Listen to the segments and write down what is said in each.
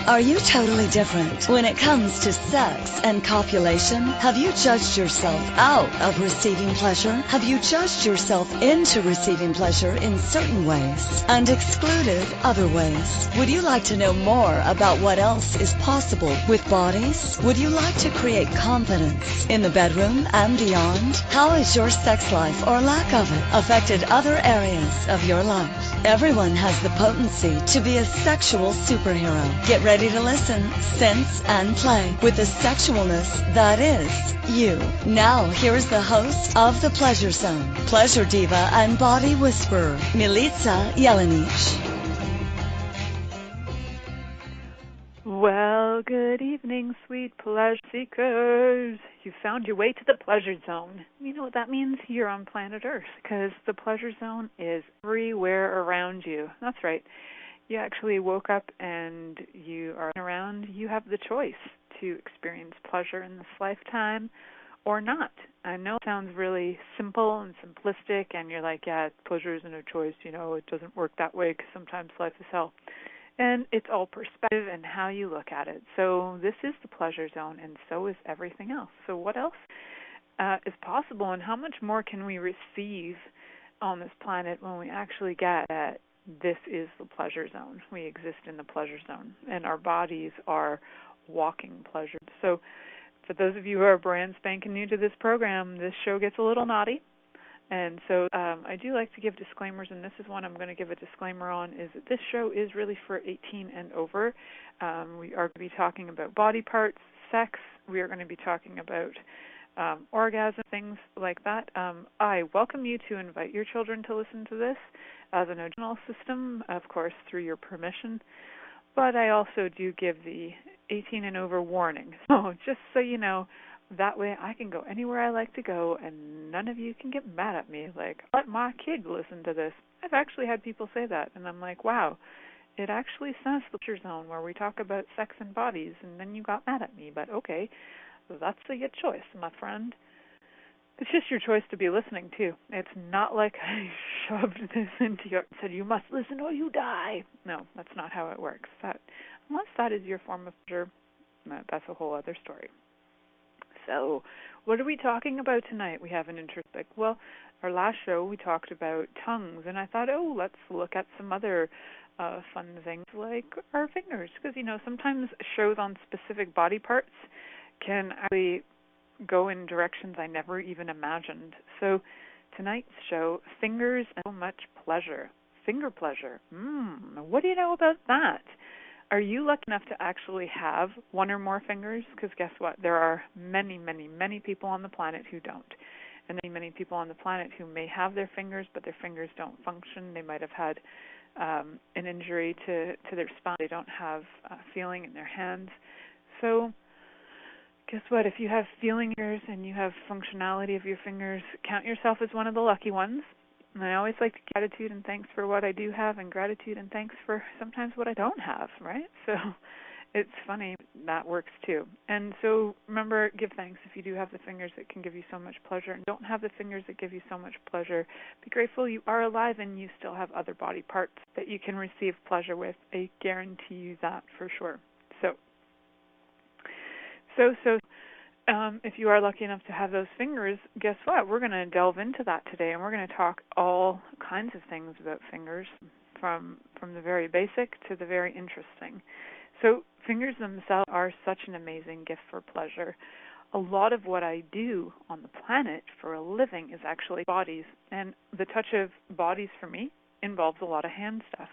Are you totally different when it comes to sex and copulation? Have you judged yourself out of receiving pleasure? Have you judged yourself into receiving pleasure in certain ways and excluded other ways? Would you like to know more about what else is possible with bodies? Would you like to create confidence in the bedroom and beyond? How has your sex life or lack of it affected other areas of your life? Everyone has the potency to be a sexual superhero. Get ready to listen, sense, and play with the sexualness that is you. Now, here is the host of The Pleasure Zone, pleasure diva and body whisperer, Milica Jelenic. Well, good evening, sweet pleasure seekers. You found your way to the pleasure zone. You know what that means? You're on planet Earth, because the pleasure zone is everywhere around you. That's right. You actually woke up and you are around. You have the choice to experience pleasure in this lifetime or not. I know it sounds really simple and simplistic, and you're like, yeah, pleasure isn't a choice. You know, it doesn't work that way because sometimes life is hell. And it's all perspective and how you look at it. So this is the pleasure zone, and so is everything else. So what else is possible, and how much more can we receive on this planet when we actually get that this is the pleasure zone? We exist in the pleasure zone, and our bodies are walking pleasure. So for those of you who are brand spanking new to this program, this show gets a little naughty. And so I do like to give disclaimers, and this is one I'm going to give a disclaimer on, is that this show is really for 18 and over. We are going to be talking about body parts, sex. We are going to be talking about orgasm, things like that. I welcome you to invite your children to listen to this as an original system, of course, through your permission. But I also do give the 18 and over warning. So just so you know, that way I can go anywhere I like to go, and none of you can get mad at me, like, let my kid listen to this. I've actually had people say that, and I'm like, wow, it actually says the pleasure zone where we talk about sex and bodies, and then you got mad at me. But okay, that's your choice, my friend. It's just your choice to be listening, too. It's not like I shoved this into you and said, you must listen or you die. No, that's not how it works. Unless that is your form of pleasure, that's a whole other story. So, what are we talking about tonight? We have an introspect. Well, our last show we talked about tongues, and I thought, let's look at some other fun things like our fingers, because sometimes shows on specific body parts can actually go in directions I never even imagined. So, tonight's show, fingers and so much pleasure. Finger pleasure. What do you know about that? Are you lucky enough to actually have one or more fingers? Because guess what? There are many, many, many people on the planet who don't. And many, many people on the planet who may have their fingers, but their fingers don't function. They might have had an injury to their spine. They don't have feeling in their hands. So guess what? If you have feeling fingers and you have functionality of your fingers, count yourself as one of the lucky ones. And I always like gratitude and thanks for what I do have, and gratitude and thanks for sometimes what I don't have, right? So it's funny, that works too. And so remember, give thanks if you do have the fingers that can give you so much pleasure, and don't have the fingers that give you so much pleasure. Be grateful you are alive and you still have other body parts that you can receive pleasure with. I guarantee you that for sure. So if you are lucky enough to have those fingers, guess what? We're going to delve into that today, and we're going to talk all kinds of things about fingers, from the very basic to the very interesting. So fingers themselves are such an amazing gift for pleasure. A lot of what I do on the planet for a living is actually bodies, and the touch of bodies for me involves a lot of hand stuff.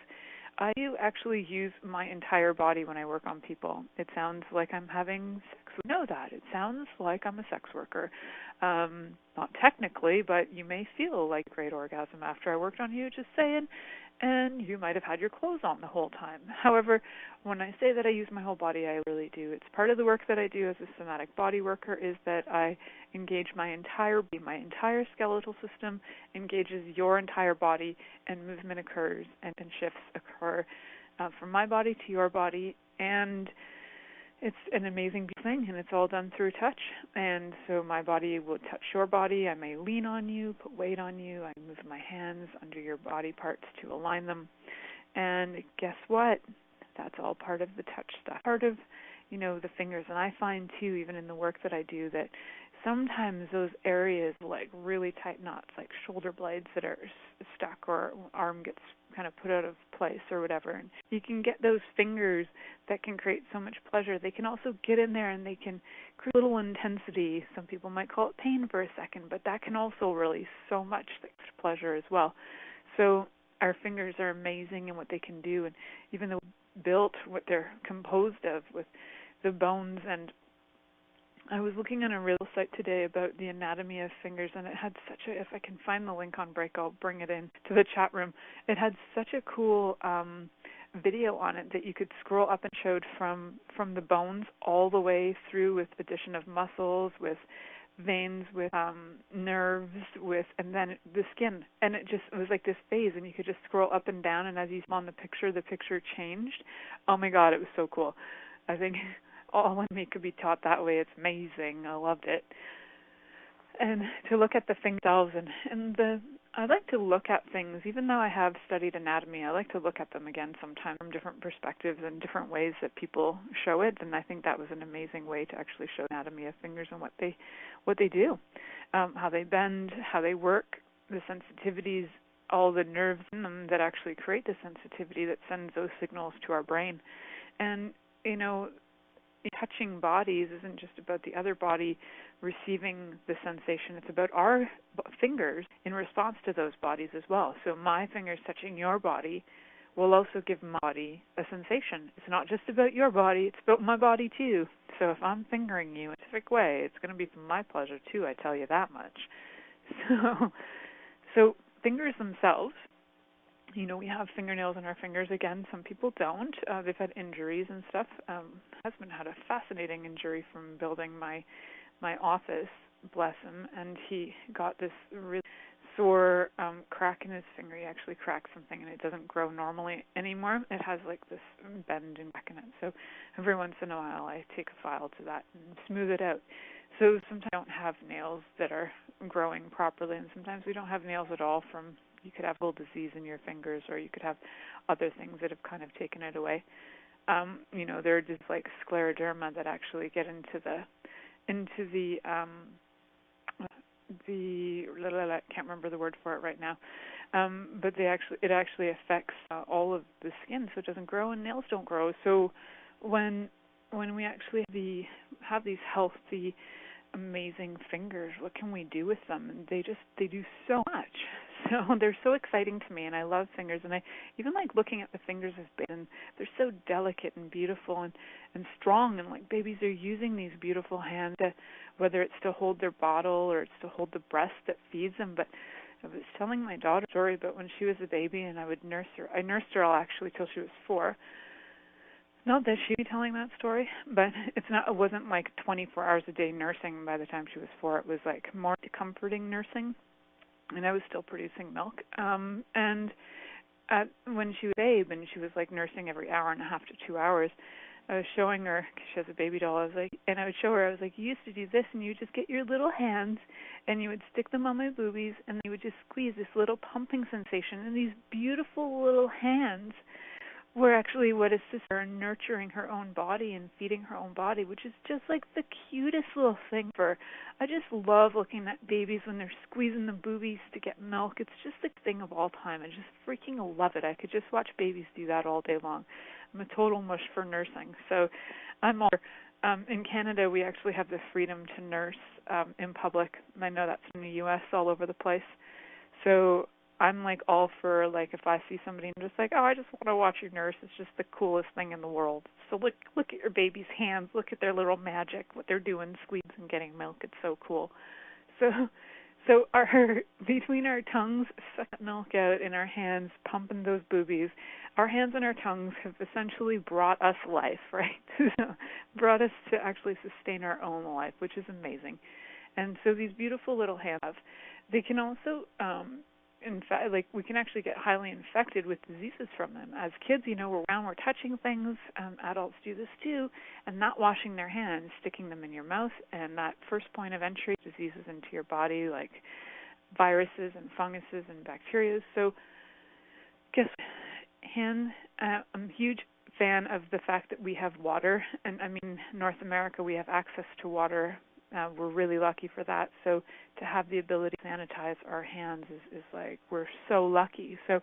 I do actually use my entire body when I work on people. It sounds like I'm having sex. We know that. It sounds like I'm a sex worker. Not technically, but you may feel like a great orgasm after I worked on you, just saying, and you might have had your clothes on the whole time. However, when I say that I use my whole body, I really do. It's part of the work that I do as a somatic body worker is that I engage my entire body. My entire skeletal system engages your entire body, and movement occurs and shifts occur from my body to your body, and it's an amazing thing, and it's all done through touch. And so my body will touch your body. I may lean on you, put weight on you. I move my hands under your body parts to align them. And guess what? That's all part of the touch stuff, part of, the fingers. And I find too, even in the work that I do, that sometimes those areas like really tight knots, like shoulder blades that are stuck, or arm gets kind of put out of place or whatever, and you can get those fingers that can create so much pleasure. They can also get in there and they can create a little intensity. Some people might call it pain for a second, but that can also release so much pleasure as well. So our fingers are amazing in what they can do, and even though built what they're composed of with the bones. And I was looking on a real site today about the anatomy of fingers, and it had such a, if I can find the link on Break, I'll bring it in to the chat room. It had such a cool video on it that you could scroll up and showed from the bones all the way through, with addition of muscles, with veins, with nerves, and then the skin. And it was like this phase, and you could just scroll up and down, and as you saw on the picture changed. Oh my God, it was so cool. I think all of me could be taught that way. It's amazing. I loved it. And to look at the things themselves, I like to look at things, even though I have studied anatomy, I like to look at them again sometimes from different perspectives and different ways that people show it. And I think that was an amazing way to actually show anatomy of fingers and what they do, how they bend, how they work, the sensitivities, all the nerves in them that actually create the sensitivity that sends those signals to our brain. And, touching bodies isn't just about the other body receiving the sensation. It's about our fingers in response to those bodies as well. So my fingers touching your body will also give my body a sensation. It's not just about your body, it's about my body too. So if I'm fingering you in a specific way, it's going to be for my pleasure too, I tell you that much. So fingers themselves, we have fingernails in our fingers. Again, some people don't. They've had injuries and stuff. My husband had a fascinating injury from building my office, bless him, and he got this really sore crack in his finger. He actually cracked something, and it doesn't grow normally anymore. It has like this bend and crack in it. So every once in a while, I take a file to that and smooth it out. So sometimes I don't have nails that are growing properly, and sometimes we don't have nails at all from. You could have a little disease in your fingers, or you could have other things that have kind of taken it away. There are just like scleroderma that actually get into the I can't remember the word for it right now, but it actually affects all of the skin, so it doesn't grow and nails don't grow. So when we actually have these healthy, amazing fingers, what can we do with them? And they do so much. So they're so exciting to me, and I love fingers, and I even like looking at the fingers as babies, and they're so delicate and beautiful and strong, and like babies are using these beautiful hands to, whether it's to hold their bottle or it's to hold the breast that feeds them. But I was telling my daughter a story about when she was a baby, and I would nurse her. I nursed her actually till she was 4. Not that she'd be telling that story, but it wasn't like 24 hours a day nursing by the time she was 4. It was like more comforting nursing. And I was still producing milk. And when she was a babe and she was like nursing every hour and a half to 2 hours, I was showing her, because she has a baby doll, I would show her, I was like, you used to do this, and you would just get your little hands and you would stick them on my boobies, and you would just squeeze this little pumping sensation, and these beautiful little hands were actually what assists her in nurturing her own body and feeding her own body, which is just like the cutest little thing for. I just love looking at babies when they're squeezing the boobies to get milk. It's just the thing of all time. I just freaking love it. I could just watch babies do that all day long. I'm a total mush for nursing. So I'm all in Canada, we actually have the freedom to nurse in public. I know that's in the U.S. all over the place. So I'm like all for, like, if I see somebody, I'm just like, oh, I just want to watch you nurse. It's just the coolest thing in the world. So look at your baby's hands. Look at their little magic, what they're doing, squeezing and getting milk. It's so cool. So between our tongues, sucking milk out, in our hands, pumping those boobies, our hands and our tongues have essentially brought us life, right? Brought us to actually sustain our own life, which is amazing. And so these beautiful little hands, they can also in fact, like, we can actually get highly infected with diseases from them. As kids, we're around, we're touching things. Adults do this too, and not washing their hands, sticking them in your mouth, and that first point of entry, diseases into your body, like viruses and funguses and bacteria. So, guess what? I'm a huge fan of the fact that we have water. And I mean, North America, we have access to water. We're really lucky for that. So to have the ability to sanitize our hands is like, we're so lucky. So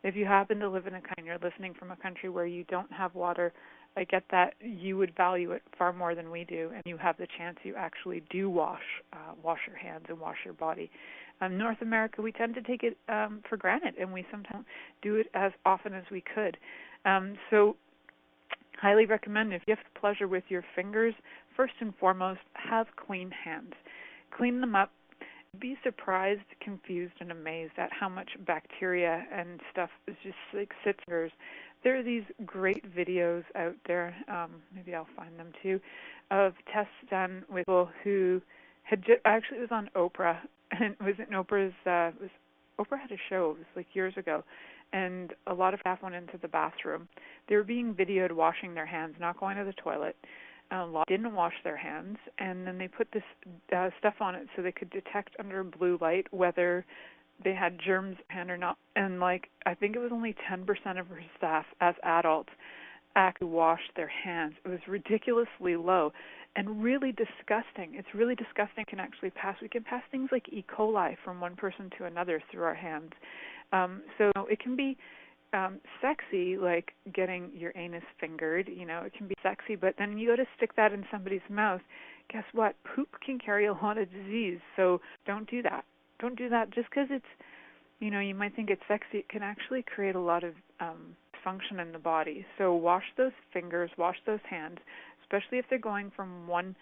if you happen to live in a country, you're listening from a country where you don't have water, I get that you would value it far more than we do, and you have the chance you actually do wash your hands and wash your body. North America, we tend to take it for granted, and we sometimes do it as often as we could. So highly recommend, if you have pleasure with your fingers, first and foremost, have clean hands. Clean them up. Be surprised, confused, and amazed at how much bacteria and stuff is just like sits there. There are these great videos out there, maybe I'll find them too, of tests done with people who had actually, it was on Oprah, and it was in Oprah's, Oprah had a show, it was like years ago, and a lot of staff went into the bathroom. They were being videoed washing their hands, not going to the toilet. A lot didn't wash their hands, and then they put this stuff on it so they could detect under blue light whether they had germs in hand or not. And like, I think it was only 10% of her staff as adults actually washed their hands. It was ridiculously low and really disgusting. It's really disgusting. Can actually pass. We can pass things like E. coli from one person to another through our hands. So it can be sexy, like getting your anus fingered, you know, it can be sexy, but then you go to stick that in somebody's mouth. Guess what? Poop can carry a lot of disease, so don't do that. Don't do that just because it's, you know, you might think it's sexy. It can actually create a lot of function in the body. So wash those fingers, wash those hands, especially if they're going from one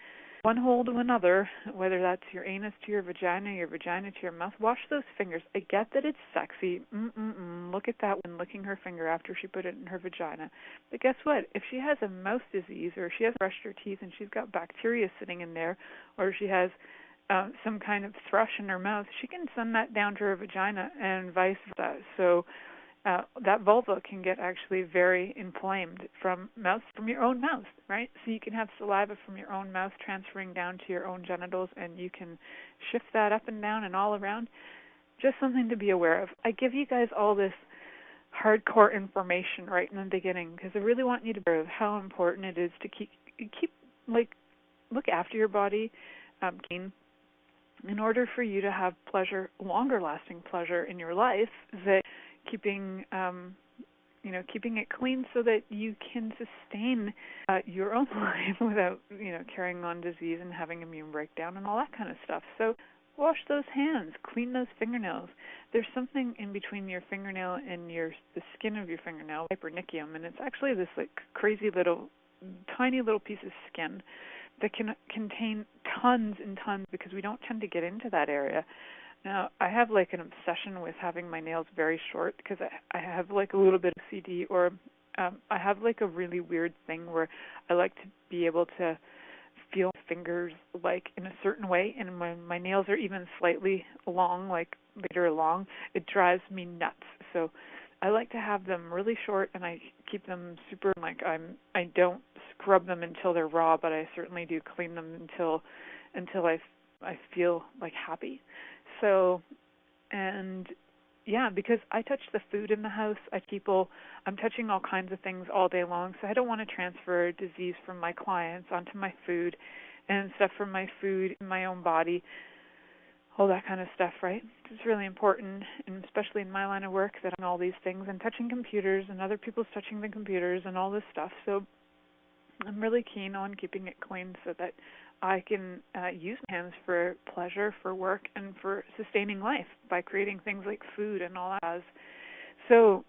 hole to another, whether that's your anus to your vagina to your mouth. Wash those fingers. I get that it's sexy. Look at that one licking her finger after she put it in her vagina. But guess what? If she has a mouth disease, or she has brushed her teeth and she's got bacteria sitting in there, or she has some kind of thrush in her mouth, she can send that down to her vagina and vice versa. So that vulva can get actually very inflamed from your own mouth, right? So you can have saliva from your own mouth transferring down to your own genitals, and you can shift that up and down and all around. Just something to be aware of. I give you guys all this hardcore information right in the beginning because I really want you to know how important it is to keep look after your body, clean. In order for you to have pleasure, longer-lasting pleasure in your life, that keeping it clean so that you can sustain your own life without, carrying on disease and having immune breakdown and all that kind of stuff. So wash those hands, clean those fingernails. There's something in between your fingernail and the skin of your fingernail, hypernychium, and it's actually this crazy little, tiny little piece of skin that can contain tons and tons because we don't tend to get into that area. Now, I have an obsession with having my nails very short because I have a little bit of CD, or I have a really weird thing where I like to be able to feel fingers in a certain way, and when my nails are even slightly long, later long, it drives me nuts. So I like to have them really short, and I keep them super, I don't scrub them until they're raw, but I certainly do clean them until I feel happy. So, and yeah, because I touch the food in the house, I'm touching all kinds of things all day long, so I don't want to transfer disease from my clients onto my food and stuff from my food in my own body, all that kind of stuff, right? It's really important, and especially in my line of work, that I'm all these things and touching computers and other people's touching the computers and all this stuff. So I'm really keen on keeping it clean so that I can use my hands for pleasure, for work, and for sustaining life by creating things like food and all that. So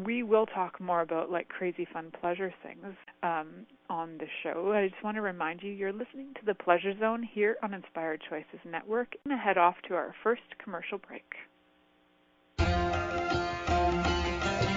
we will talk more about crazy fun pleasure things on the show. I just want to remind you, you're listening to The Pleasure Zone here on Inspired Choices Network. I'm going to head off to our first commercial break.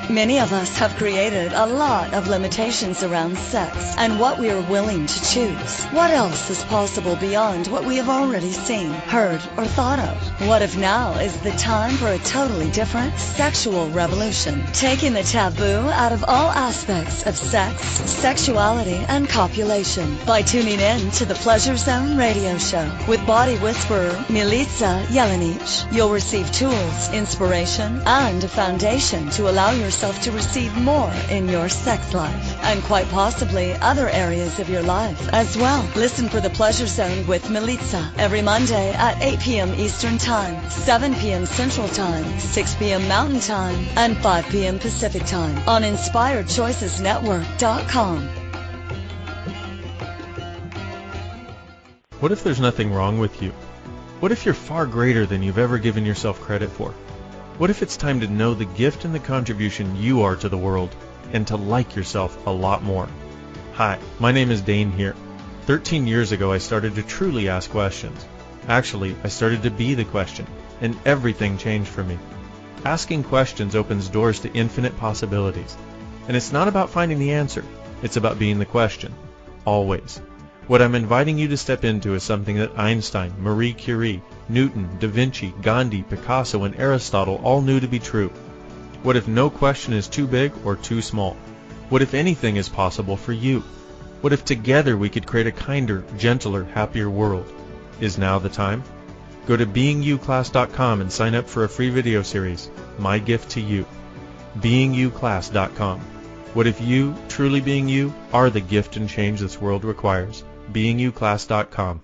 Many of us have created a lot of limitations around sex and what we are willing to choose. What else is possible beyond what we have already seen, heard, or thought of? What if now is the time for a totally different sexual revolution, taking the taboo out of all aspects of sex, sexuality, and copulation by tuning in to the Pleasure Zone radio show with body whisperer Milica Jelenic. You'll receive tools, inspiration, and a foundation to allow yourself yourself to receive more in your sex life, and quite possibly other areas of your life as well. Listen for The Pleasure Zone with Milica every Monday at 8 p.m. Eastern Time, 7 p.m. Central Time, 6 p.m. Mountain Time, and 5 p.m. Pacific Time on InspiredChoicesNetwork.com. What if there's nothing wrong with you? What if you're far greater than you've ever given yourself credit for? What if it's time to know the gift and the contribution you are to the world and to like yourself a lot more? Hi, my name is Dane here. 13 years ago I started to truly ask questions. Actually, I started to be the question, and everything changed for me. Asking questions opens doors to infinite possibilities. And it's not about finding the answer, it's about being the question. Always. What I'm inviting you to step into is something that Einstein, Marie Curie, Newton, Da Vinci, Gandhi, Picasso, and Aristotle all knew to be true. What if no question is too big or too small? What if anything is possible for you? What if together we could create a kinder, gentler, happier world? Is now the time? Go to beingyouclass.com and sign up for a free video series, My Gift to You. beingyouclass.com. What if you, truly being you, are the gift and change this world requires? beingyouclass.com.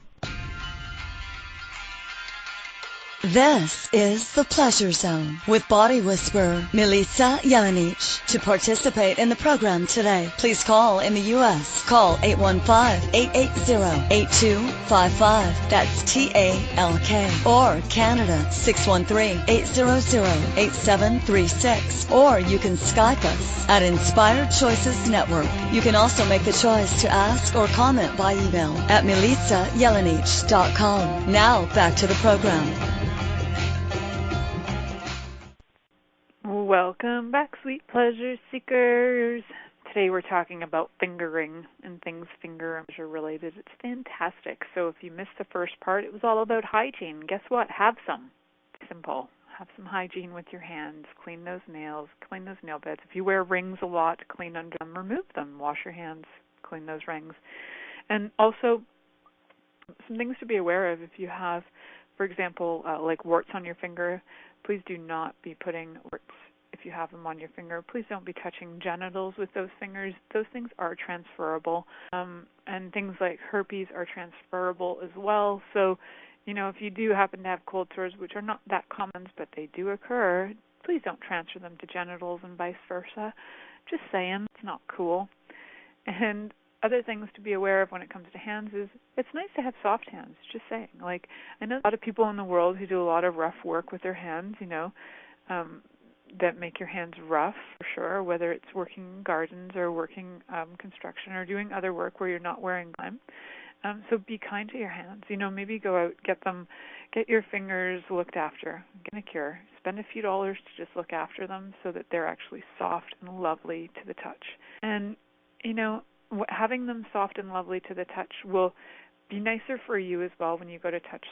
This is The Pleasure Zone with body whisperer Milica Jelenic. To participate in the program today, please call in the U.S. Call 815-880-8255. That's TALK. Or Canada, 613-800-8736. Or you can Skype us at Inspired Choices Network. You can also make the choice to ask or comment by email at milicajelenic.com. Now back to the program. Welcome back, sweet pleasure seekers. Today we're talking about fingering and things finger and pleasure related. It's fantastic. So if you missed the first part, it was all about hygiene. Guess what? Have some. Simple. Have some hygiene with your hands. Clean those nails. Clean those nail beds. If you wear rings a lot, clean under them. Remove them. Wash your hands. Clean those rings. And also, some things to be aware of if you have, for example, like warts on your finger. Please do not be putting warts, if you have them on your finger. Please don't be touching genitals with those fingers. Those things are transferable. And things like herpes are transferable as well. So, if you do happen to have cold sores, which are not that common, but they do occur, please don't transfer them to genitals and vice versa. Just saying, it's not cool. And other things to be aware of when it comes to hands is it's nice to have soft hands, just saying. Like, I know a lot of people in the world who do a lot of rough work with their hands, that make your hands rough, for sure, whether it's working in gardens or working construction or doing other work where you're not wearing glove. So be kind to your hands. Maybe go out, get your fingers looked after, get a cure. Spend a few dollars to just look after them so that they're actually soft and lovely to the touch. And, having them soft and lovely to the touch will be nicer for you as well when you go to touch.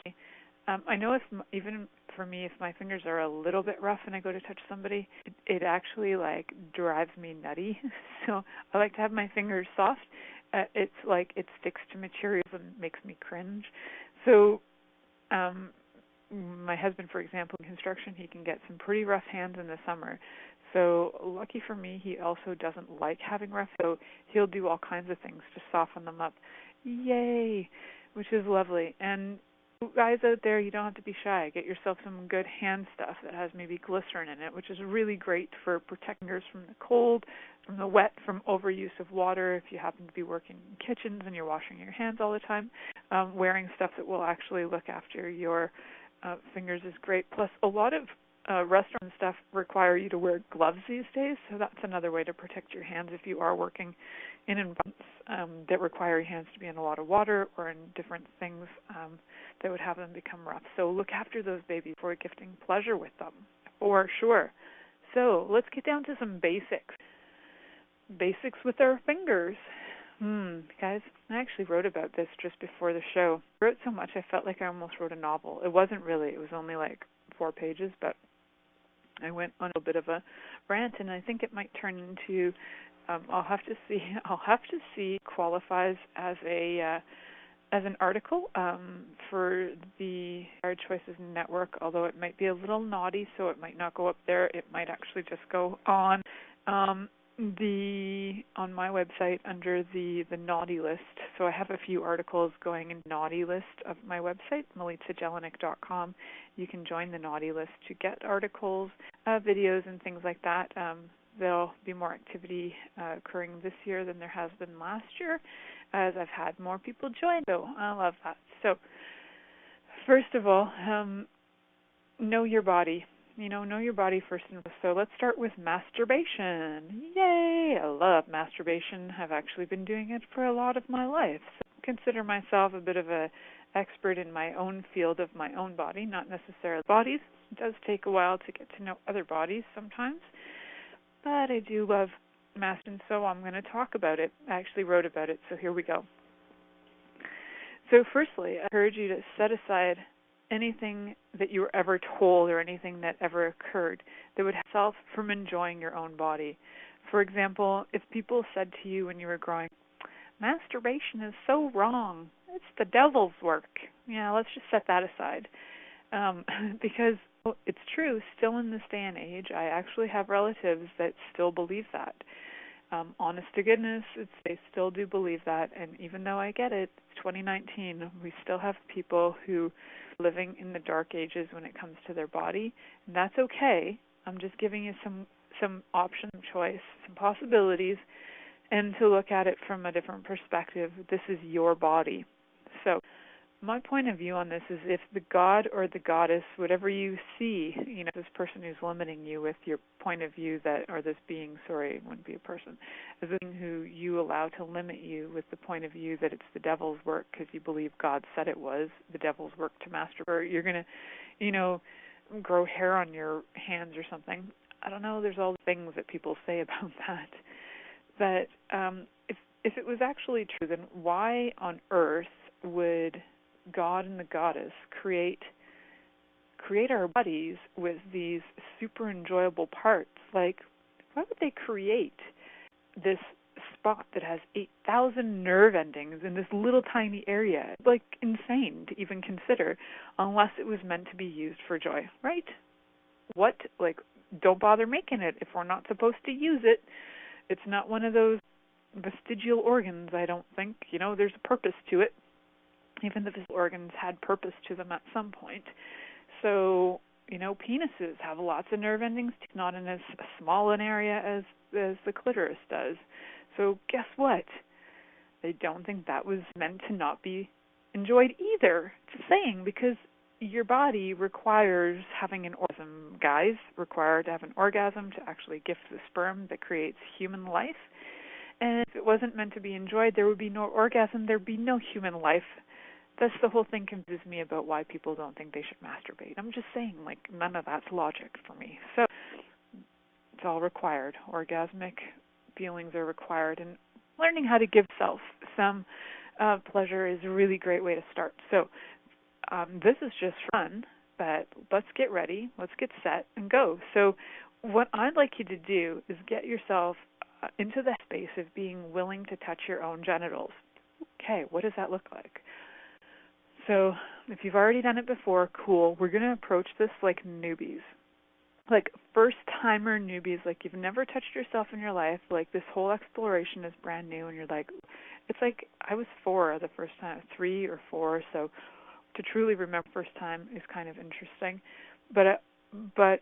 I know even for me, if my fingers are a little bit rough and I go to touch somebody, it actually drives me nutty. So I like to have my fingers soft. It's like it sticks to materials and makes me cringe. So my husband, for example, in construction, he can get some pretty rough hands in the summer. So lucky for me, he also doesn't like having rough, so he'll do all kinds of things to soften them up. Yay! Which is lovely. And guys out there, you don't have to be shy. Get yourself some good hand stuff that has maybe glycerin in it, which is really great for protecting yours from the cold, from the wet, from overuse of water. If you happen to be working in kitchens and you're washing your hands all the time, wearing stuff that will actually look after your fingers is great. Plus, a lot of restaurant stuff require you to wear gloves these days, so that's another way to protect your hands if you are working in environments that require your hands to be in a lot of water or in different things that would have them become rough. So look after those babies before gifting pleasure with them, for sure. So let's get down to some basics. Basics with our fingers. Guys, I actually wrote about this just before the show. I wrote so much I felt like I almost wrote a novel. It wasn't really. It was only 4 pages, but I went on a bit of a rant, and I think it might turn into. I'll have to see. Qualifies as an article for the Inspired Choices Network. Although it might be a little naughty, so it might not go up there. It might actually just go on On my website under the naughty list, so I have a few articles going in naughty list of my website, milicajelenic.com. You can join the naughty list to get articles, videos, and things like that. There'll be more activity occurring this year than there has been last year, as I've had more people join. So I love that. So first of all, know your body. Know your body first. So let's start with masturbation. Yay! I love masturbation. I've actually been doing it for a lot of my life. So I consider myself a bit of an expert in my own field of my own body, not necessarily bodies. It does take a while to get to know other bodies sometimes, but I do love masturbation, so I'm going to talk about it. I actually wrote about it, so here we go. So firstly, I encourage you to set aside anything that you were ever told or anything that ever occurred that would help from enjoying your own body. For example, if people said to you when you were growing up, masturbation is so wrong, it's the devil's work. Yeah, let's just set that aside. Because it's true, still in this day and age, I actually have relatives that still believe that. Honest to goodness, they still do believe that, and even though I get it, it's 2019, we still have people who are living in the dark ages when it comes to their body, and that's okay. I'm just giving you some option choice, some possibilities, and to look at it from a different perspective. This is your body. So my point of view on this is if the god or the goddess, whatever you see, this person who's limiting you with your point of view or this being, it wouldn't be a person, is the being who you allow to limit you with the point of view that it's the devil's work because you believe God said it was the devil's work to masturbate. You're going to, grow hair on your hands or something. I don't know, there's all the things that people say about that. But if it was actually true, then why on earth would God and the goddess create our bodies with these super enjoyable parts? Like, why would they create this spot that has 8,000 nerve endings in this little tiny area? Like, insane to even consider, unless it was meant to be used for joy, right? What? Like, don't bother making it if we're not supposed to use it. It's not one of those vestigial organs, I don't think. There's a purpose to it. Even the physical organs had purpose to them at some point. So, penises have lots of nerve endings, not in as small an area as the clitoris does. So guess what? They don't think that was meant to not be enjoyed either. It's a saying, because your body requires having an orgasm. Guys require to have an orgasm to actually gift the sperm that creates human life. And if it wasn't meant to be enjoyed, there would be no orgasm, there'd be no human life. That's the whole thing confuses me about why people don't think they should masturbate. I'm just saying, none of that's logic for me. So it's all required. Orgasmic feelings are required, and learning how to give self some pleasure is a really great way to start. So this is just fun, but let's get ready, let's get set, and go. So what I'd like you to do is get yourself into the space of being willing to touch your own genitals. Okay, what does that look like? So if you've already done it before, cool. We're going to approach this like newbies, like first-timer newbies, like you've never touched yourself in your life. Like this whole exploration is brand new, and you're like, it's like I was 4 the first time, 3 or 4. So to truly remember first time is kind of interesting. But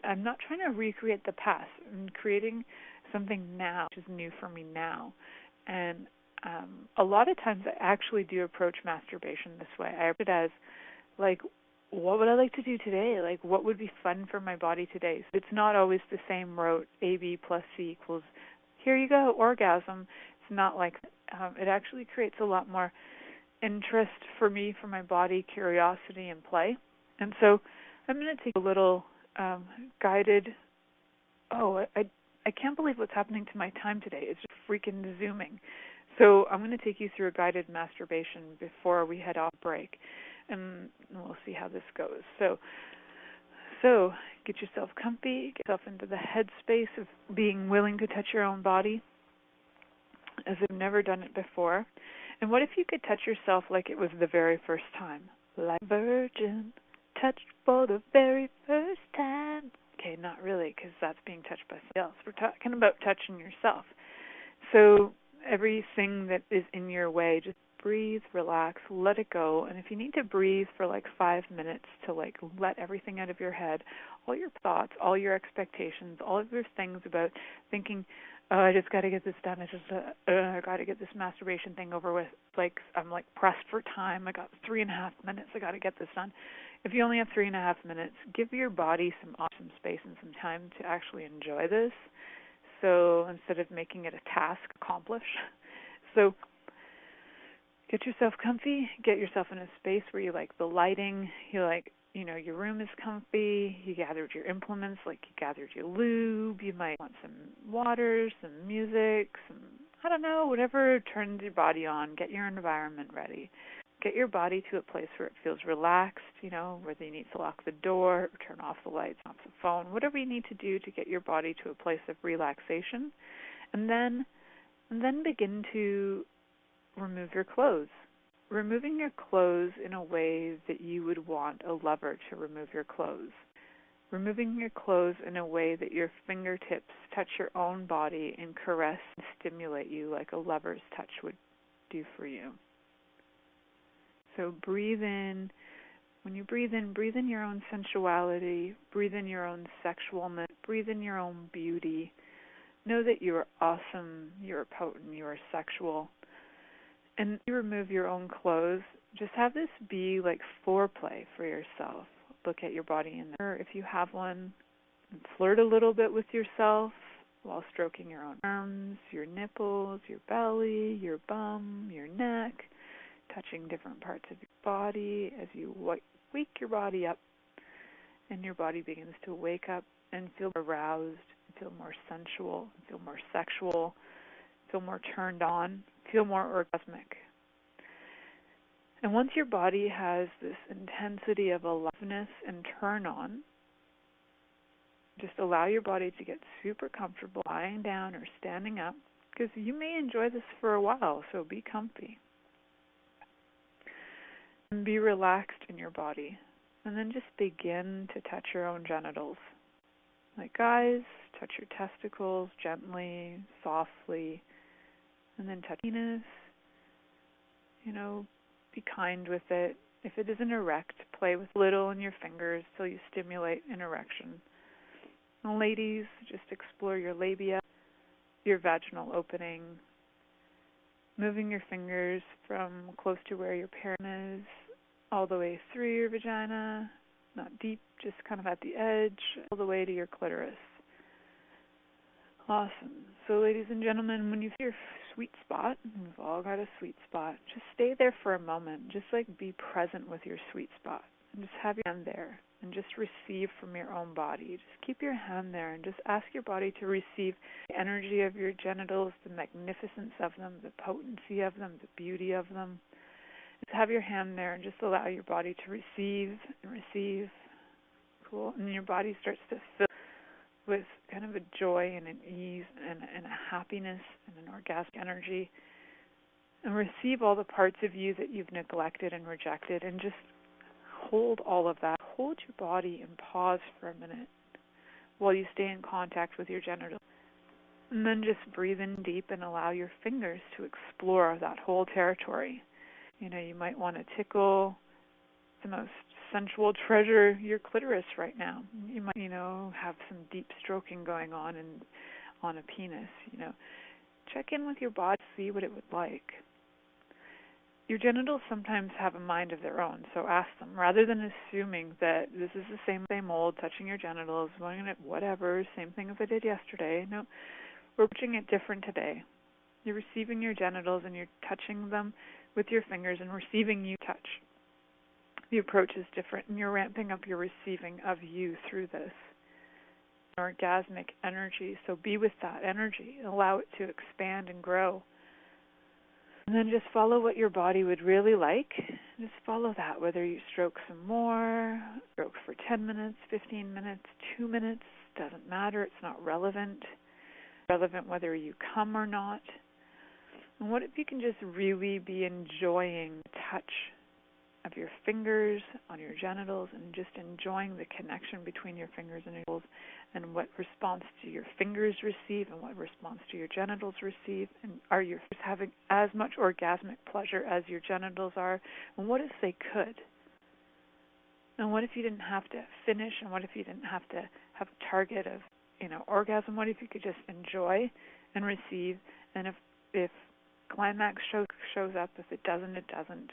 I'm not trying to recreate the past. I'm creating something now, which is new for me now. And a lot of times I actually do approach masturbation this way. I approach it as, like, what would I like to do today? Like, what would be fun for my body today? So it's not always the same rote, AB plus C equals, here you go, orgasm. It's not like it actually creates a lot more interest for me, for my body, curiosity, and play. And so I'm going to take a little guided, I can't believe what's happening to my time today. It's just freaking zooming. So I'm going to take you through a guided masturbation before we head off break, and we'll see how this goes. So get yourself comfy, get yourself into the headspace of being willing to touch your own body as if you've never done it before. And what if you could touch yourself like it was the very first time? Like a virgin, touched for the very first time. Okay, not really, because that's being touched by somebody else. We're talking about touching yourself. So everything that is in your way, just breathe, relax, let it go. And if you need to breathe for like 5 minutes to like let everything out of your head, all your thoughts, all your expectations, all of your things about thinking, oh, I just got to get this done. I got to get this masturbation thing over with. Like, I'm like pressed for time. I got 3.5 minutes. I got to get this done. If you only have 3.5 minutes, give your body some awesome space and some time to actually enjoy this. So instead of making it a task, accomplish. So get yourself comfy. Get yourself in a space where you like the lighting. You like, your room is comfy. You gathered your implements, like you gathered your lube. You might want some water, some music, I don't know, whatever turns your body on. Get your environment ready. Get your body to a place where it feels relaxed, whether you need to lock the door, or turn off the lights, off the phone, whatever you need to do to get your body to a place of relaxation. And then begin to remove your clothes. Removing your clothes in a way that you would want a lover to remove your clothes. Removing your clothes in a way that your fingertips touch your own body and caress and stimulate you like a lover's touch would do for you. So breathe in. When you breathe in your own sensuality, breathe in your own sexualness, breathe in your own beauty. Know that you are awesome, you are potent, you are sexual. And you remove your own clothes. Just have this be like foreplay for yourself. Look at your body in the mirror if you have one. And flirt a little bit with yourself while stroking your own arms, your nipples, your belly, your bum, your neck, touching different parts of your body as you wake your body up, and your body begins to wake up and feel aroused, feel more sensual, feel more sexual, feel more turned on, feel more orgasmic. And once your body has this intensity of aliveness and turn on, just allow your body to get super comfortable lying down or standing up, because you may enjoy this for a while, so be comfy. And be relaxed in your body. And then just begin to touch your own genitals. Like guys, touch your testicles gently, softly, and then touch your penis. Be kind with it. If it isn't erect, play with little in your fingers till you stimulate an erection. And ladies, just explore your labia, your vaginal opening, moving your fingers from close to where your perineum is, all the way through your vagina, not deep, just kind of at the edge, all the way to your clitoris. Awesome. So ladies and gentlemen, when you feel your sweet spot, and we've all got a sweet spot, just stay there for a moment. Just like be present with your sweet spot. And just have your hand there and just receive from your own body. Just keep your hand there and just ask your body to receive the energy of your genitals, the magnificence of them, the potency of them, the beauty of them. Just have your hand there and just allow your body to receive and receive. Cool. And your body starts to fill with kind of a joy and an ease and a happiness and an orgasmic energy. And receive all the parts of you that you've neglected and rejected, and just hold all of that. Hold your body and pause for a minute while you stay in contact with your genitals. And then just breathe in deep and allow your fingers to explore that whole territory. You might want to tickle the most sensual treasure, your clitoris right now. You might, have some deep stroking going on on a penis. Check in with your body, see what it would like. Your genitals sometimes have a mind of their own, so ask them. Rather than assuming that this is the same old, touching your genitals, whatever, same thing as I did yesterday. No, we're approaching it different today. You're receiving your genitals and you're touching them with your fingers and receiving you touch. The approach is different, and you're ramping up your receiving of you through this orgasmic energy. So be with that energy and allow it to expand and grow. And then just follow what your body would really like. Just follow that, whether you stroke some more, stroke for 10 minutes, 15 minutes, 2 minutes, doesn't matter. It's not relevant. Relevant whether you come or not. And what if you can just really be enjoying touch of your fingers on your genitals and just enjoying the connection between your fingers and your genitals and what response do your fingers receive and what response do your genitals receive, and are you having as much orgasmic pleasure as your genitals are, and what if they could? And what if you didn't have to finish, and what if you didn't have to have a target of, orgasm? What if you could just enjoy and receive, and if climax shows up, if it doesn't, it doesn't.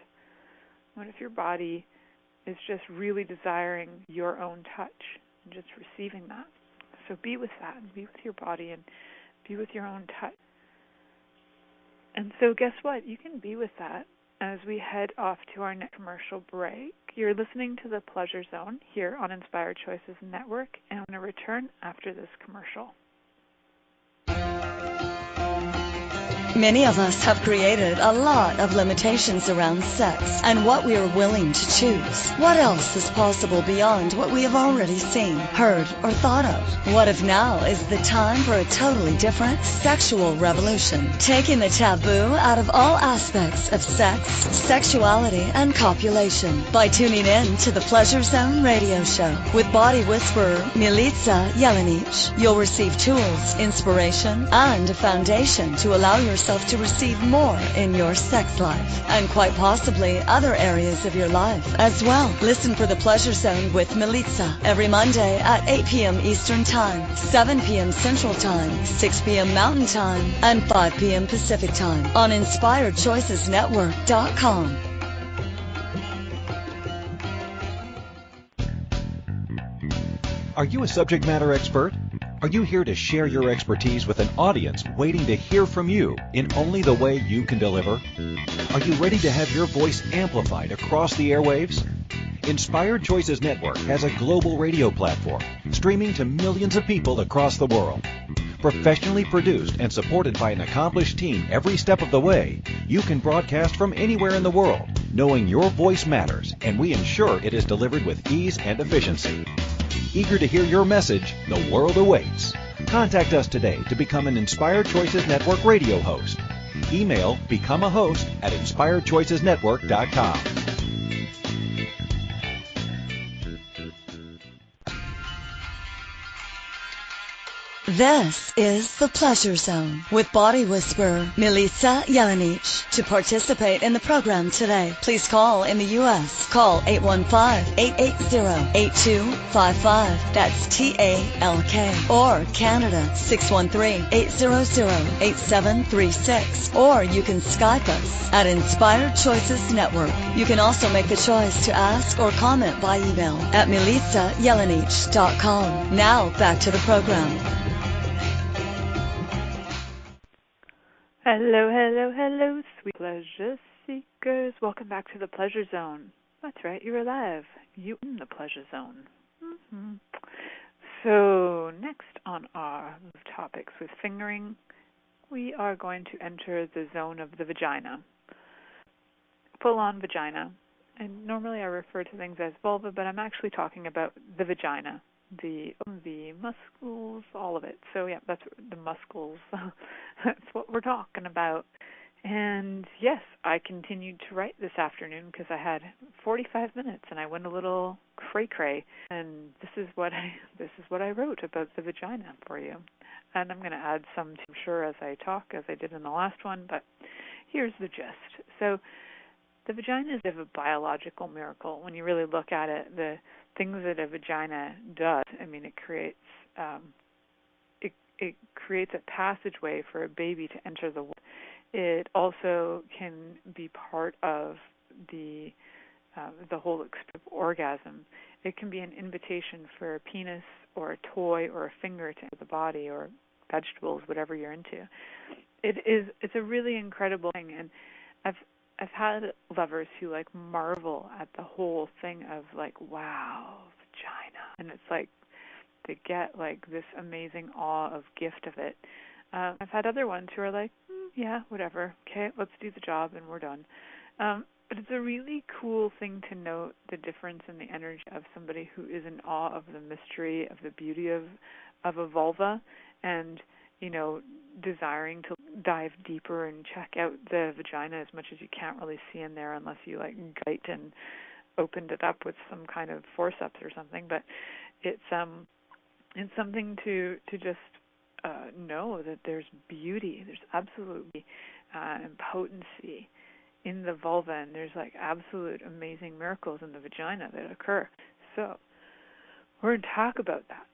What if your body is just really desiring your own touch and just receiving that? So be with that, and be with your body, and be with your own touch. And so guess what? You can be with that as we head off to our next commercial break. You're listening to The Pleasure Zone here on Inspired Choices Network, and I'm going to return after this commercial. Many of us have created a lot of limitations around sex and what we are willing to choose. What else is possible beyond what we have already seen, heard, or thought of? What if now is the time for a totally different sexual revolution, taking the taboo out of all aspects of sex, sexuality, and copulation by tuning in to the Pleasure Zone radio show with body whisperer Milica Jelenic. You'll receive tools, inspiration, and a foundation to allow yourself to receive more in your sex life and quite possibly other areas of your life as well. Listen for The Pleasure Zone with Milica every Monday at 8 p.m. Eastern Time, 7 p.m. Central Time, 6 p.m. Mountain Time, and 5 p.m. Pacific Time on InspiredChoicesNetwork.com. Are you a subject matter expert? Are you here to share your expertise with an audience waiting to hear from you in only the way you can deliver? Are you ready to have your voice amplified across the airwaves? Inspired Choices Network has a global radio platform streaming to millions of people across the world. Professionally produced and supported by an accomplished team every step of the way, you can broadcast from anywhere in the world, knowing your voice matters, and we ensure it is delivered with ease and efficiency. Eager to hear your message, the world awaits. Contact us today to become an Inspired Choices Network radio host. Email becomeahost@inspiredchoicesnetwork.com. This is The Pleasure Zone with body whisperer Milica Jelenic. To participate in the program today, please call in the U.S. Call 815-880-8255. That's TALK. Or Canada, 613-800-8736. Or you can Skype us at Inspired Choices Network. You can also make the choice to ask or comment by email at milicajelenic.com. Now back to the program. Hello, hello, hello, sweet pleasure seekers. Welcome back to the Pleasure Zone. That's right, you're alive. You in the Pleasure Zone. So next on our topics with fingering, we are going to enter the zone of the vagina. Full-on vagina. And normally I refer to things as vulva, but I'm actually talking about the vagina. The muscles, all of it. So yeah, that's the muscles. That's what we're talking about. And yes, I continued to write this afternoon because I had 45 minutes and I went a little cray-cray. And this is what I wrote about the vagina for you. And I'm going to add some, I'm sure, as I talk, as I did in the last one. But here's the gist. So the vagina is a biological miracle. When you really look at it, the things that a vagina does, it creates it creates a passageway for a baby to enter the world. It also can be part of the whole experience of orgasm. It can be an invitation for a penis or a toy or a finger to enter the body, or vegetables, whatever you're into. It's a really incredible thing, and I've had lovers who marvel at the whole thing of wow, vagina, and it's they get this amazing awe of gift of it. I've had other ones who are yeah, whatever, okay, let's do the job and we're done. But it's a really cool thing to note the difference in the energy of somebody who is in awe of the mystery, of the beauty of a vulva, and desiring to dive deeper and check out the vagina as much as you can't really see in there unless you like gite and opened it up with some kind of forceps or something. But it's something to just know that there's beauty, there's absolutely and potency in the vulva, and there's like absolute amazing miracles in the vagina that occur. So we're going to talk about that,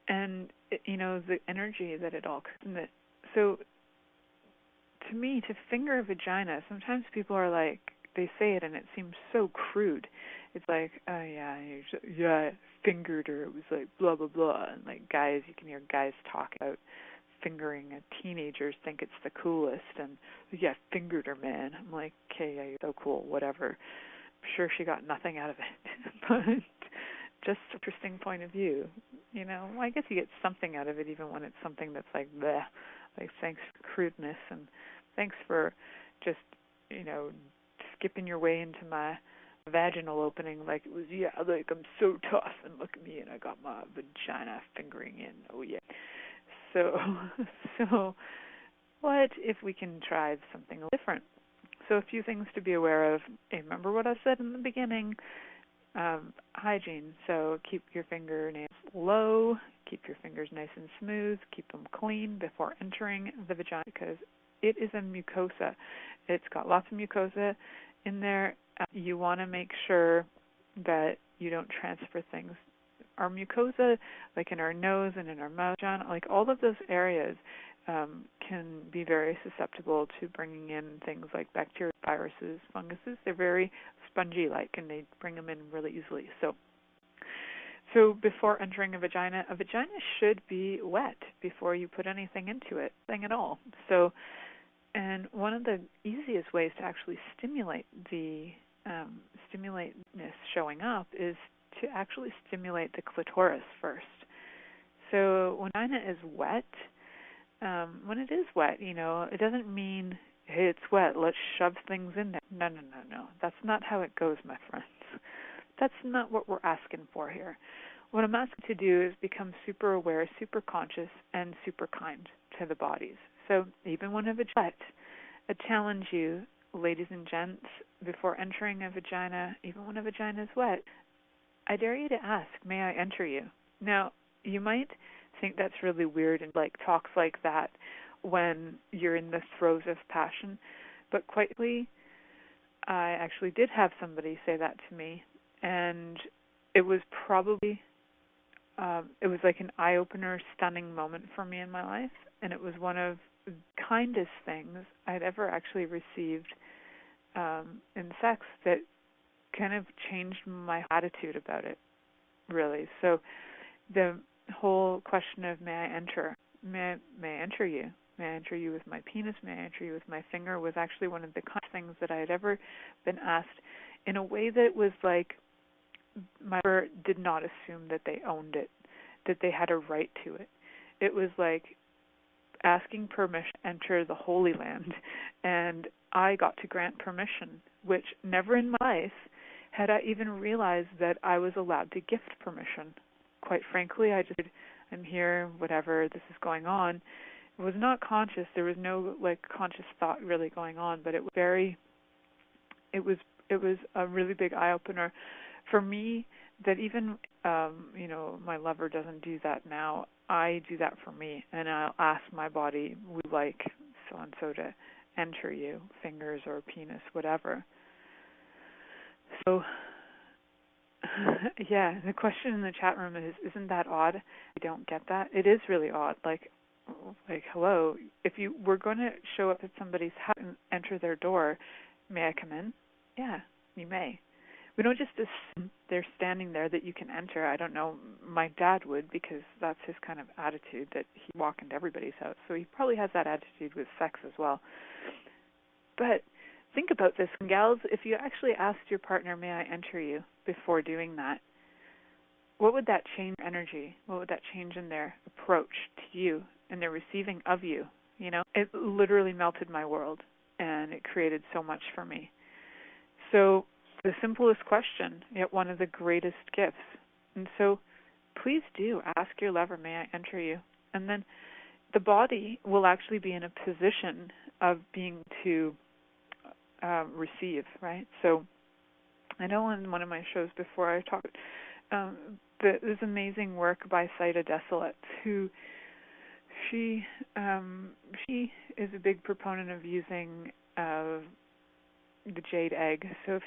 and the energy that it all. So to me, to finger a vagina, sometimes people are like, they say it and it seems so crude. It's like, oh yeah, I fingered her. It was like blah blah blah, and like guys, you can hear guys talk about fingering a teenagers, think it's the coolest, and yeah, fingered her, man. I'm like, okay, yeah, you're so cool, whatever. I'm sure she got nothing out of it, but just interesting point of view. Well, I guess you get something out of it, even when it's something that's like bleh. Like, thanks for crudeness, and thanks for just skipping your way into my vaginal opening like it was, like I'm so tough, and look at me, and I got my vagina fingering in. Oh yeah. So what if we can try something different? So a few things to be aware of. Remember what I said in the beginning, hygiene. So keep your fingernails low, keep your fingers nice and smooth, keep them clean before entering the vagina, because it is a mucosa. It's got lots of mucosa in there. You want to make sure that you don't transfer things. Our mucosa, like in our nose and in our mouth, like all of those areas can be very susceptible to bringing in things like bacteria, viruses, funguses. They're very spongy-like, and they bring them in really easily. So before entering a vagina should be wet before you put anything into it, thing at all. So, and one of the easiest ways to actually stimulate the stimulateness showing up is to actually stimulate the clitoris first. So when vagina is wet, when it is wet, it doesn't mean, hey, it's wet, let's shove things in there. No. That's not how it goes, my friends. That's not what we're asking for here. What I'm asking to do is become super aware, super conscious, and super kind to the bodies. So even when it's wet, I challenge you, ladies and gents, before entering a vagina, even when a vagina is wet, I dare you to ask, may I enter you? Now, you might think that's really weird and like talks like that when you're in the throes of passion, but quietly, I actually did have somebody say that to me, and it was probably, it was like an eye-opener, stunning moment for me in my life, and it was one of the kindest things I'd ever actually received in sex that kind of changed my attitude about it, really. So the whole question of may I enter you? May I enter you with my penis? May I enter you with my finger? Was actually one of the things that I had ever been asked in a way that was like, my mother did not assume that they owned it, that they had a right to it. It was like asking permission to enter the Holy Land, and I got to grant permission, which never in my life had I even realized that I was allowed to gift permission. Quite frankly, I'm here, whatever, this is going on. It was not conscious. There was no conscious thought really going on, but it was a really big eye opener for me that even my lover doesn't do that now. I do that for me, and I'll ask my body, would like so and so to enter you, fingers or penis, whatever. So, yeah, the question in the chat room is, isn't that odd? I don't get that. It is really odd. Like, hello, if you were going to show up at somebody's house and enter their door, may I come in? Yeah, you may. We don't just assume they're standing there that you can enter. I don't know, my dad would, because that's his kind of attitude, that he'd walk into everybody's house. So he probably has that attitude with sex as well. But think about this, gals, if you actually asked your partner, may I enter you, before doing that, what would that change energy? What would that change in their approach to you and their receiving of you? It literally melted my world, and it created so much for me. So the simplest question, yet one of the greatest gifts. And so please do ask your lover, may I enter you? And then the body will actually be in a position of being to receive, right? So I know in one of my shows before I talked this amazing work by Saida Desolate, who she is a big proponent of using the jade egg. So if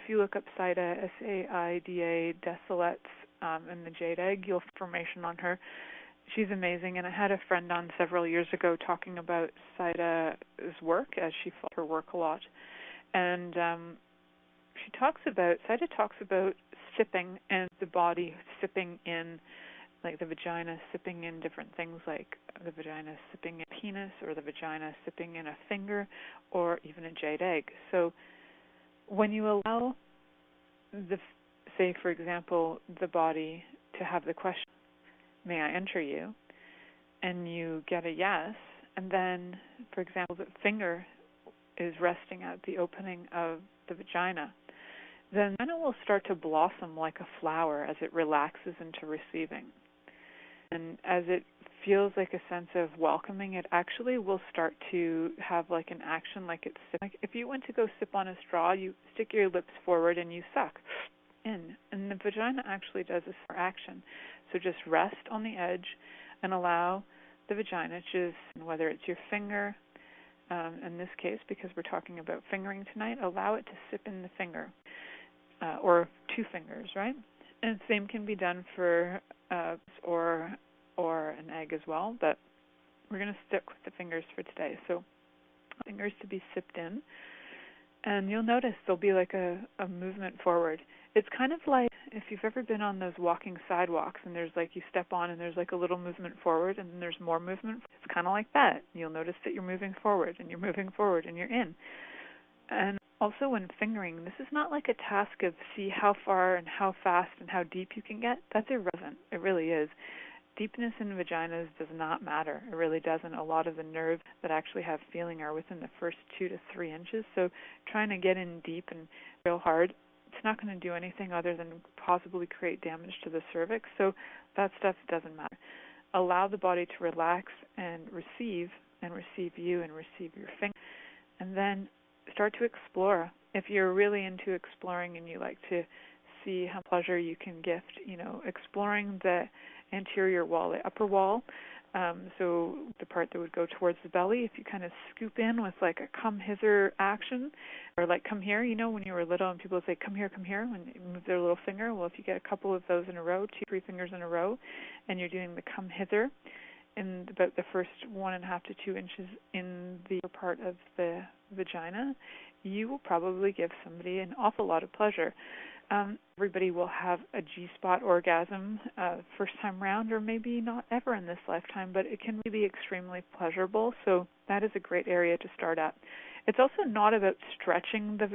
you look up Saida, Saida Desolate, and the jade egg, you'll have information on her. She's amazing, and I had a friend on several years ago talking about Saida's work, as she followed her work a lot. And Saida talks about sipping and the body sipping in, like the vagina sipping in different things, like the vagina sipping in a penis, or the vagina sipping in a finger, or even a jade egg. So when you allow say, for example, the body to have the question, may I enter you? And you get a yes, and then, for example, the finger is resting at the opening of the vagina, then it will start to blossom like a flower as it relaxes into receiving. And as it feels like a sense of welcoming, it actually will start to have like an action, like if you went to go sip on a straw, you stick your lips forward and you suck in, and the vagina actually does this for action. So just rest on the edge and allow the vagina to, whether it's your finger, in this case, because we're talking about fingering tonight, allow it to sip in the finger, or two fingers, right? And the same can be done for or an egg as well, but we're going to stick with the fingers for today. So fingers to be sipped in, and you'll notice there'll be like a movement forward. It's kind of like if you've ever been on those walking sidewalks and there's like you step on and there's like a little movement forward and then there's more movement. It's kind of like that. You'll notice that you're moving forward and you're moving forward and you're in. And also when fingering, this is not like a task of see how far and how fast and how deep you can get. That's irrelevant. It really is. Deepness in vaginas does not matter. It really doesn't. A lot of the nerves that actually have feeling are within the first 2 to 3 inches. So trying to get in deep and real hard, it's not going to do anything other than possibly create damage to the cervix. So that stuff doesn't matter. Allow the body to relax and receive you and receive your finger. And then start to explore. If you're really into exploring and you like to see how pleasure you can gift, exploring the anterior wall, the upper wall, so the part that would go towards the belly, if you kind of scoop in with like a come hither action, or like come here, when you were little and people would say come here, when they move their little finger, well, if you get a couple of those in a row, 2, 3 fingers in a row, and you're doing the come hither in about the first 1.5 to 2 inches in the upper part of the vagina, you will probably give somebody an awful lot of pleasure. Everybody will have a G-spot orgasm first time round, or maybe not ever in this lifetime, but it can be extremely pleasurable, so that is a great area to start at. It's also not about stretching the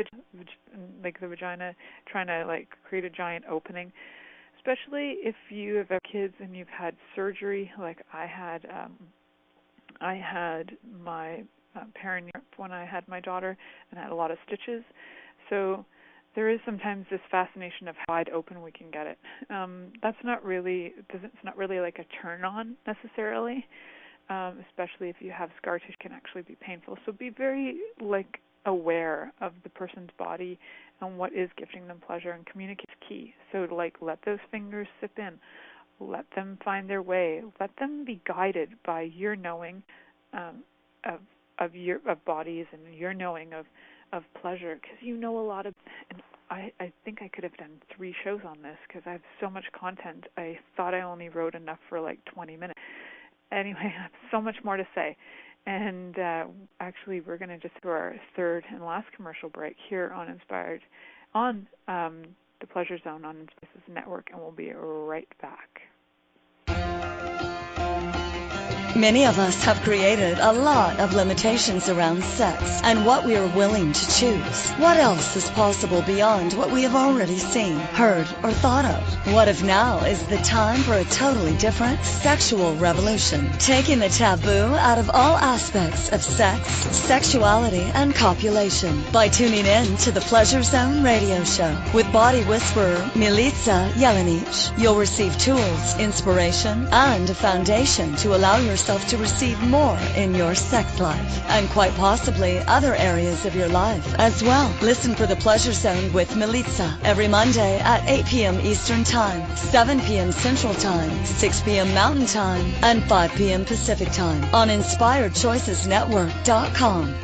vagina, trying to create a giant opening, especially if you have kids and you've had surgery, like I had my perineum when I had my daughter, and I had a lot of stitches, so there is sometimes this fascination of how wide open we can get it. It's not really like a turn on necessarily, especially if you have scar tissue, it can actually be painful. So be very aware of the person's body and what is gifting them pleasure, and communicate is key. So let those fingers sip in, let them find their way, let them be guided by your knowing of bodies and your knowing of pleasure, because a lot of, and I think I could have done 3 shows on this because I have so much content. I thought I only wrote enough for 20 minutes. Anyway, I have so much more to say. And actually, we're going to just do our third and last commercial break here on Inspired, on the Pleasure Zone on Inspired Network, and we'll be right back. Many of us have created a lot of limitations around sex and what we are willing to choose. What else is possible beyond what we have already seen, heard, or thought of? What if now is the time for a totally different sexual revolution, taking the taboo out of all aspects of sex, sexuality, and copulation by tuning in to the Pleasure Zone radio show with body whisperer Milica Jelenic. You'll receive tools, inspiration, and a foundation to allow yourself yourself to receive more in your sex life, and quite possibly other areas of your life as well. Listen for The Pleasure Zone with Milica every Monday at 8 p.m. Eastern Time, 7 p.m. Central Time, 6 p.m. Mountain Time, and 5 p.m. Pacific Time on InspiredChoicesNetwork.com.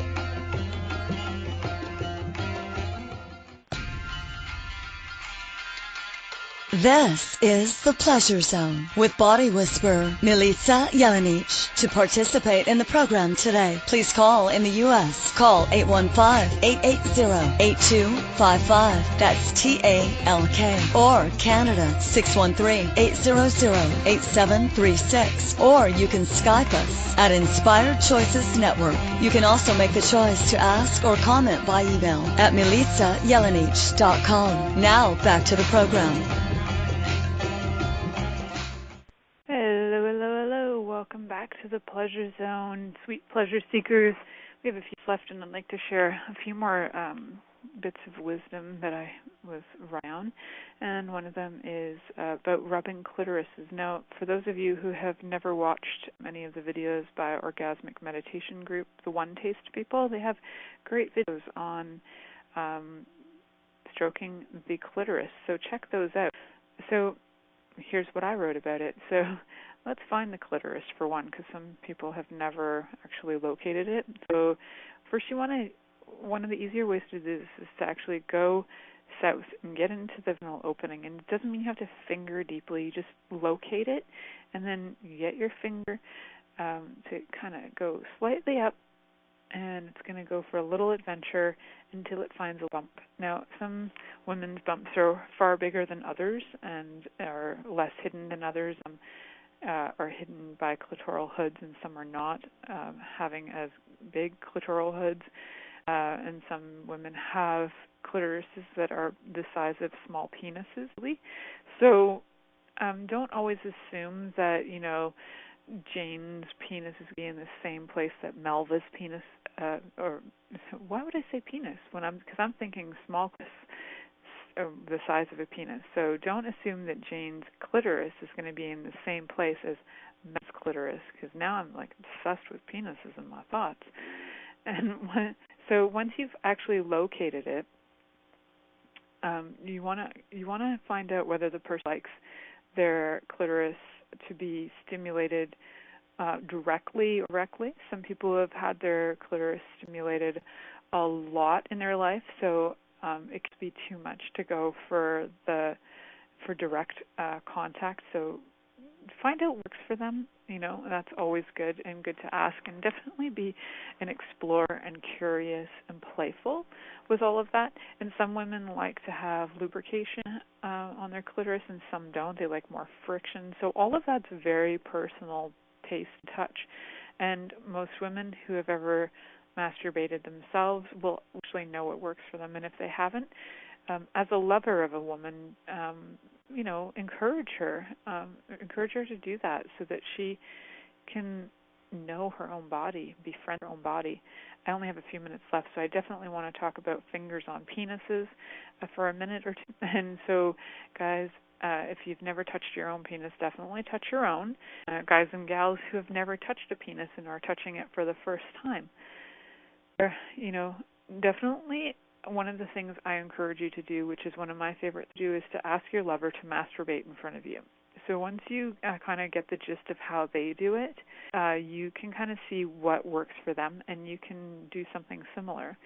This is The Pleasure Zone with body whisperer Milica Jelenic. To participate in the program today, please call in the U.S. Call 815-880-8255. That's TALK. Or Canada, 613-800-8736. Or you can Skype us at Inspired Choices Network. You can also make the choice to ask or comment by email at milicajelenic.com. Now back to the program. Hello. Welcome back to the Pleasure Zone, sweet pleasure seekers. We have a few left, and I'd like to share a few more bits of wisdom that I was around. And one of them is about rubbing clitorises. Now, for those of you who have never watched any of the videos by Orgasmic Meditation Group, the One Taste people, they have great videos on stroking the clitoris. So check those out. So here's what I wrote about it. So let's find the clitoris for one, because some people have never actually located it. So first, one of the easier ways to do this is to actually go south and get into the vaginal opening. And it doesn't mean you have to finger deeply. You just locate it, and then you get your finger to kind of go slightly up, and it's going to go for a little adventure until it finds a bump. Now, some women's bumps are far bigger than others and are less hidden than others. Are hidden by clitoral hoods, and some are not, having as big clitoral hoods. And some women have clitorises that are the size of small penises. So don't always assume that, Jane's penis is in the same place that Melva's penis, or why would I say penis because I'm thinking small, the size of a penis. So don't assume that Jane's clitoris is going to be in the same place as Mel's clitoris, because now I'm like obsessed with penises in my thoughts. And so once you've actually located it, you want to find out whether the person likes their clitoris to be stimulated directly or indirectly. Some people have had their clitoris stimulated a lot in their life, so it could be too much to go for direct contact. So find out what works for them. That's always good and good to ask, and definitely be an explorer and curious and playful with all of that. And some women like to have lubrication on their clitoris, and some don't. They like more friction. So all of that's very personal taste and touch. And most women who have ever masturbated themselves will actually know what works for them. And if they haven't, as a lover of a woman, encourage her to do that, so that she can know her own body, befriend her own body. I only have a few minutes left, so I definitely want to talk about fingers on penises for a minute or two. And so, guys, if you've never touched your own penis, definitely touch your own. Guys and gals who have never touched a penis and are touching it for the first time, definitely one of the things I encourage you to do, which is one of my favorites to do, is to ask your lover to masturbate in front of you. So once you kind of get the gist of how they do it, you can kind of see what works for them, and you can do something similar.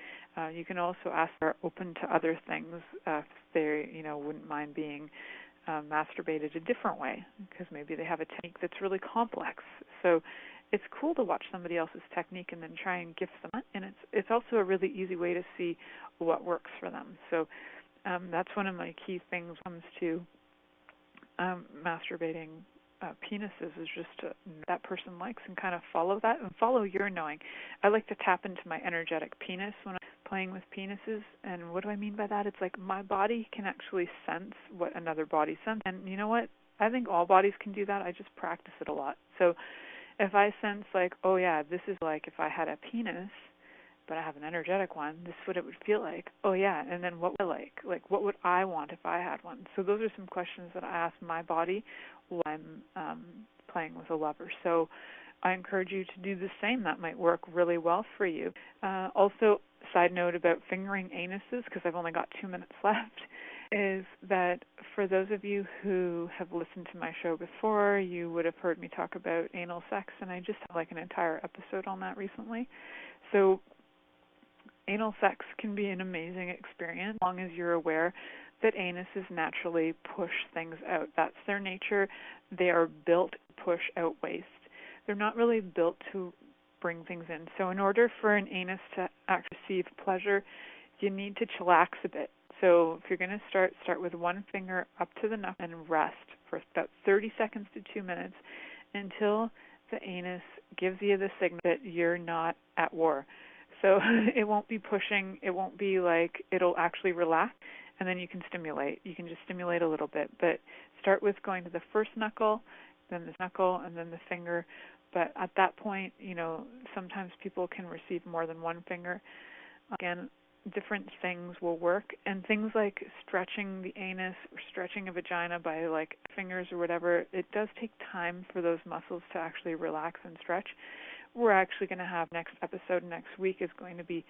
You can also ask if they're open to other things, if they, wouldn't mind being masturbated a different way, because maybe they have a technique that's really complex. So it's cool to watch somebody else's technique and then try and gift them, and it's also a really easy way to see what works for them. So that's one of my key things when it comes to masturbating penises, is just to know that person likes and kind of follow that and follow your knowing. I like to tap into my energetic penis when I'm playing with penises, and what do I mean by that? It's like my body can actually sense what another body senses, and you know what? I think all bodies can do that. I just practice it a lot. So if I sense like, oh yeah, this is like if I had a penis, but I have an energetic one, this is what it would feel like. Oh yeah, and then what would I like? Like, what would I want if I had one? So those are some questions that I ask my body while I'm playing with a lover. So I encourage you to do the same. That might work really well for you. Also, side note about fingering anuses, because I've only got 2 minutes left, is that for those of you who have listened to my show before, you would have heard me talk about anal sex, and I just had like an entire episode on that recently. So anal sex can be an amazing experience as long as you're aware that anuses naturally push things out. That's their nature. They are built to push out waste. They're not really built to bring things in. So in order for an anus to actually receive pleasure, you need to chillax a bit. So if you're going to start with one finger up to the knuckle and rest for about 30 seconds to 2 minutes until the anus gives you the signal that you're not at war. So it won't be pushing. It won't be like it'll actually relax, and then you can stimulate. You can just stimulate a little bit. But start with going to the first knuckle, then the knuckle, and then the finger. But at that point, sometimes people can receive more than one finger. Again, different things will work, and things like stretching the anus or stretching a vagina by like fingers or whatever, it does take time for those muscles to actually relax and stretch. We're actually going to have next episode next week is going to be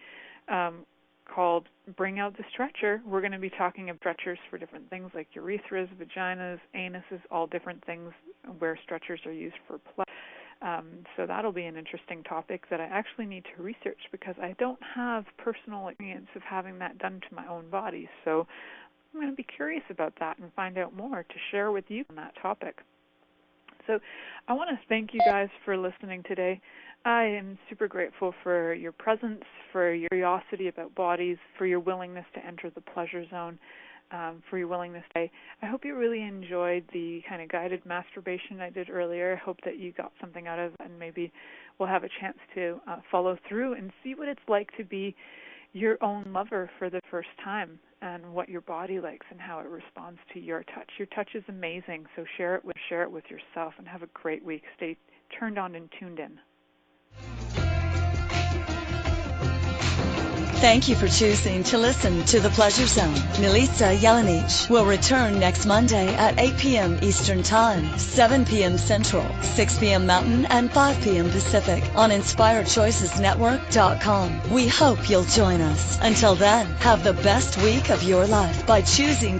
called Bring Out the Stretcher. We're going to be talking of stretchers for different things like urethras, vaginas, anuses, all different things where stretchers are used for play. So that'll be an interesting topic that I actually need to research because I don't have personal experience of having that done to my own body. So I'm going to be curious about that and find out more to share with you on that topic. So I want to thank you guys for listening today. I am super grateful for your presence, for your curiosity about bodies, for your willingness to enter the pleasure zone, for your willingness to. I hope you really enjoyed the kind of guided masturbation I did earlier. I hope that you got something out of it, and maybe we'll have a chance to follow through and see what it's like to be your own lover for the first time and what your body likes and how it responds to your touch. Your touch is amazing, so share it with yourself, and have a great week. Stay turned on and tuned in. Thank you for choosing to listen to The Pleasure Zone. Milica Jelenic will return next Monday at 8 p.m. Eastern Time, 7 p.m. Central, 6 p.m. Mountain, and 5 p.m. Pacific on InspiredChoicesNetwork.com. We hope you'll join us. Until then, have the best week of your life by choosing